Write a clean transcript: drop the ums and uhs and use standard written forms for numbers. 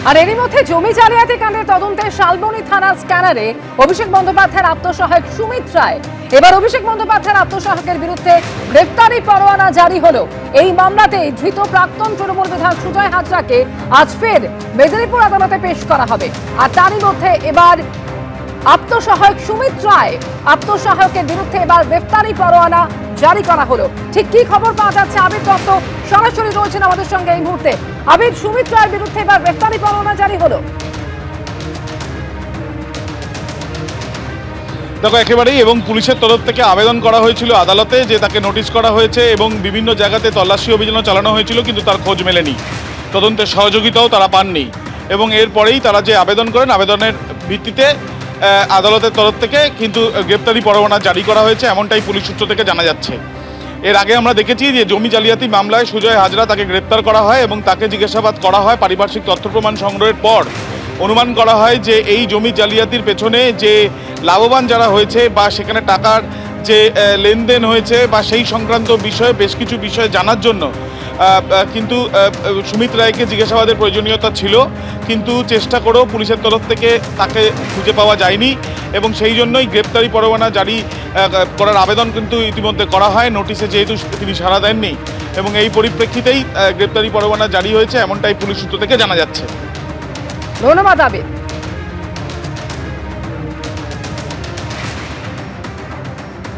আর এরই মধ্যে জমি জালিয়াতি কাণ্ডের তদন্তে শালবনী থানার স্ক্যানারে অভিষেক বন্দ্যোপাধ্যায়ের আত্মসহায়ক সুমিত রায়। এবার অভিষেক বন্দ্যোপাধ্যায়ের আত্মসহায়কের বিরুদ্ধে গ্রেফতারি পরোয়ানা জারি হলো। এই মামলাতে ধৃত প্রাক্তন তৃণমূল বিধায়ক সুজয় হাজরাকে আজ ফের মেদিনীপুর আদালতে পেশ করা হবে। আর তারই মধ্যে এবার আত্মসহায়ক সুমিত রায় আত্মসহায়কের বিরুদ্ধে এবার গ্রেফতারি পরোয়ানা জারি করা হলো। ঠিক কি খবর পাওয়া যাচ্ছে? আবির দত্ত সরাসরি রয়েছেন আমাদের সঙ্গে এই মুহূর্তে। আবির, সুমিত রায়ের বিরুদ্ধে এবার গ্রেফতারি পরোয়ানা জারি হলো। দেখো, একেবারেই এবং পুলিশের তরফ থেকে আবেদন করা হয়েছিল আদালতে যে তাকে নোটিশ করা হয়েছে এবং বিভিন্ন জায়গাতে তল্লাশি অভিযানও চালানো হয়েছিল, কিন্তু তার খোঁজ মেলেনি, তদন্তের সহযোগিতাও তারা পাননি। এবং এরপরেই তারা যে আবেদন করেন, আবেদনের ভিত্তিতে আদালতের তরফ থেকে কিন্তু গ্রেপ্তারি পরোয়ানা জারি করা হয়েছে, এমনটাই পুলিশ সূত্র থেকে জানা যাচ্ছে। এর আগে আমরা দেখেছি যে জমি জালিয়াতি মামলায় সুজয় হাজরা তাকে গ্রেপ্তার করা হয় এবং তাকে জিজ্ঞাসাবাদ করা হয়। পারিপার্শ্বিক তথ্য প্রমাণ সংগ্রহের পর অনুমান করা হয় যে এই জমি জালিয়াতির পেছনে যে লাভবান যারা হয়েছে বা সেখানে টাকার যে লেনদেন হয়েছে বা সেই সংক্রান্ত বিষয়ে বেশ কিছু বিষয় জানার জন্য কিন্তু সুমিত রায়কে জিজ্ঞাসাবাদের প্রয়োজনীয়তা ছিল, কিন্তু চেষ্টা করেও পুলিশের তরফ থেকে তাকে খুঁজে পাওয়া যায়নি এবং সেই জন্যই গ্রেপ্তারি পরোয়ানা জারি করার আবেদন কিন্তু ইতিমধ্যে করা হয়। নোটিশে যেহেতু তিনি সাড়া দেননি এবং এই পরিপ্রেক্ষিতেই গ্রেপ্তারি পরোয়ানা জারি হয়েছে, এমনটাই পুলিশ সূত্র থেকে জানা যাচ্ছে। ধন্যবাদ আবির।